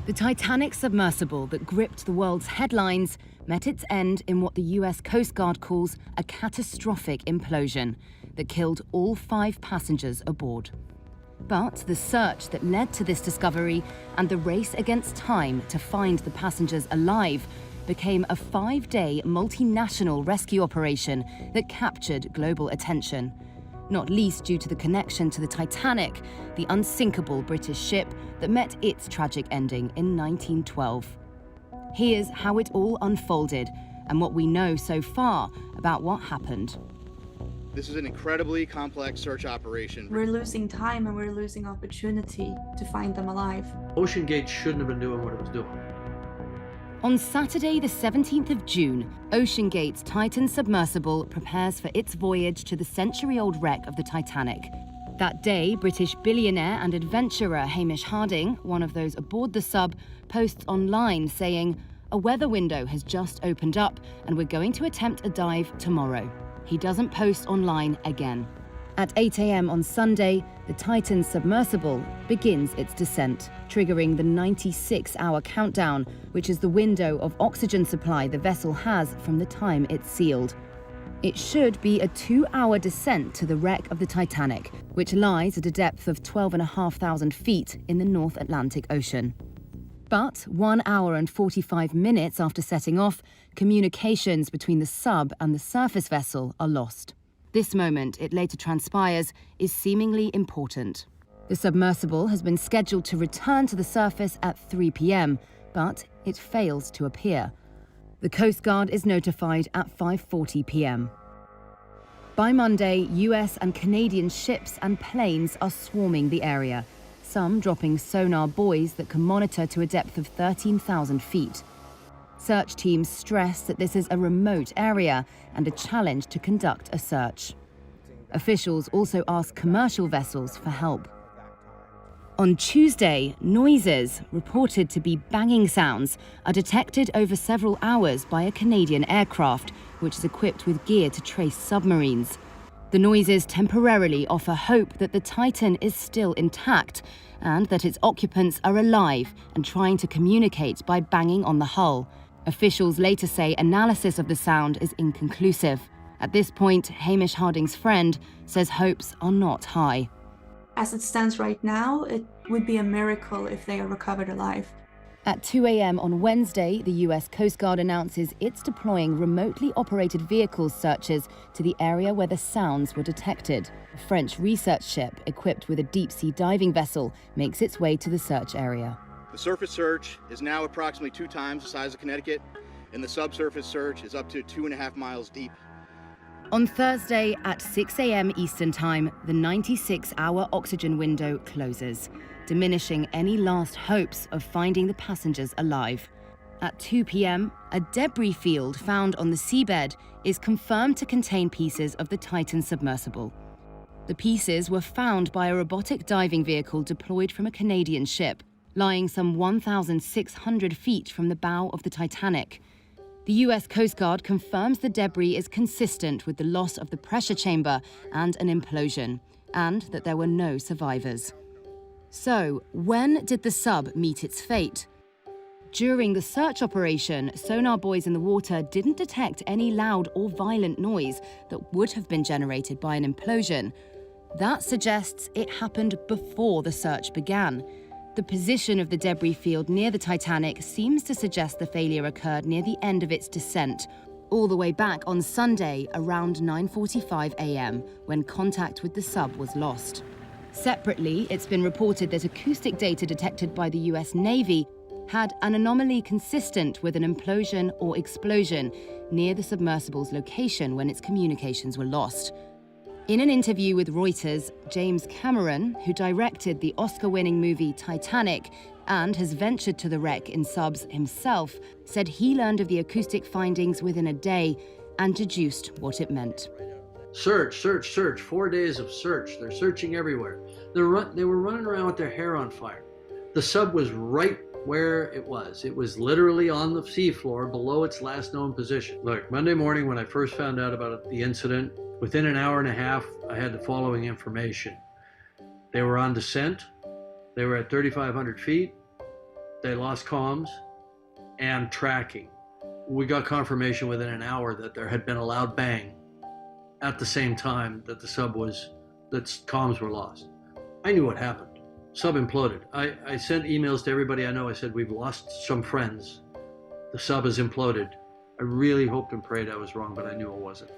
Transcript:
The Titanic submersible that gripped the world's headlines met its end in what the US Coast Guard calls a catastrophic implosion that killed all 5 passengers aboard. But the search that led to this discovery and the race against time to find the passengers alive became a 5-day multinational rescue operation that captured global attention, not least due to the connection to the Titanic, the unsinkable British ship that met its tragic ending in 1912. Here's how it all unfolded and what we know so far about what happened. This is an incredibly complex search operation. We're losing time and we're losing opportunity to find them alive. OceanGate shouldn't have been doing what it was doing. On Saturday, the 17th of June, OceanGate's Titan submersible prepares for its voyage to the century-old wreck of the Titanic. That day, British billionaire and adventurer Hamish Harding, one of those aboard the sub, posts online saying, "A weather window has just opened up and we're going to attempt a dive tomorrow." He doesn't post online again. At 8 a.m. on Sunday, the Titan submersible begins its descent, triggering the 96-hour countdown, which is the window of oxygen supply the vessel has from the time it's sealed. It should be a 2-hour descent to the wreck of the Titanic, which lies at a depth of 12,500 feet in the North Atlantic Ocean. But 1 hour and 45 minutes after setting off, communications between the sub and the surface vessel are lost. This moment, it later transpires, is seemingly important. The submersible has been scheduled to return to the surface at 3 p.m, but it fails to appear. The Coast Guard is notified at 5:40 p.m. By Monday, US and Canadian ships and planes are swarming the area, some dropping sonar buoys that can monitor to a depth of 13,000 feet. Search teams stress that this is a remote area and a challenge to conduct a search. Officials also ask commercial vessels for help. On Tuesday, noises, reported to be banging sounds, are detected over several hours by a Canadian aircraft, which is equipped with gear to trace submarines. The noises temporarily offer hope that the Titan is still intact and that its occupants are alive and trying to communicate by banging on the hull. Officials later say analysis of the sound is inconclusive. At this point, Hamish Harding's friend says hopes are not high. As it stands right now, it would be a miracle if they are recovered alive. At 2 a.m. on Wednesday, the US Coast Guard announces it's deploying remotely operated vehicle searches to the area where the sounds were detected. A French research ship equipped with a deep-sea diving vessel makes its way to the search area. The surface search is now approximately 2 times the size of Connecticut, and the subsurface search is up to 2.5 miles deep. On Thursday at 6 a.m. Eastern Time, the 96-hour oxygen window closes, diminishing any last hopes of finding the passengers alive. At 2 p.m., a debris field found on the seabed is confirmed to contain pieces of the Titan submersible. The pieces were found by a robotic diving vehicle deployed from a Canadian ship, lying some 1,600 feet from the bow of the Titanic. The US Coast Guard confirms the debris is consistent with the loss of the pressure chamber and an implosion, and that there were no survivors. So, when did the sub meet its fate? During the search operation, sonar buoys in the water didn't detect any loud or violent noise that would have been generated by an implosion. That suggests it happened before the search began. The position of the debris field near the Titanic seems to suggest the failure occurred near the end of its descent, all the way back on Sunday around 9:45 a.m. when contact with the sub was lost. Separately, it's been reported that acoustic data detected by the US Navy had an anomaly consistent with an implosion or explosion near the submersible's location when its communications were lost. In an interview with Reuters, James Cameron, who directed the Oscar-winning movie Titanic and has ventured to the wreck in subs himself, said he learned of the acoustic findings within a day and deduced what it meant. Search, search, search. 4 days of search. They're searching everywhere. They were running around with their hair on fire. The sub was right where it was. It was literally on the seafloor below its last known position. Look, Monday morning when I first found out about the incident, within an hour and a half, I had the following information. They were on descent. They were at 3,500 feet. They lost comms and tracking. We got confirmation within an hour that there had been a loud bang at the same time that that comms were lost. I knew what happened. Sub imploded. I sent emails to everybody I know. I said, we've lost some friends. The sub has imploded. I really hoped and prayed I was wrong, but I knew it wasn't.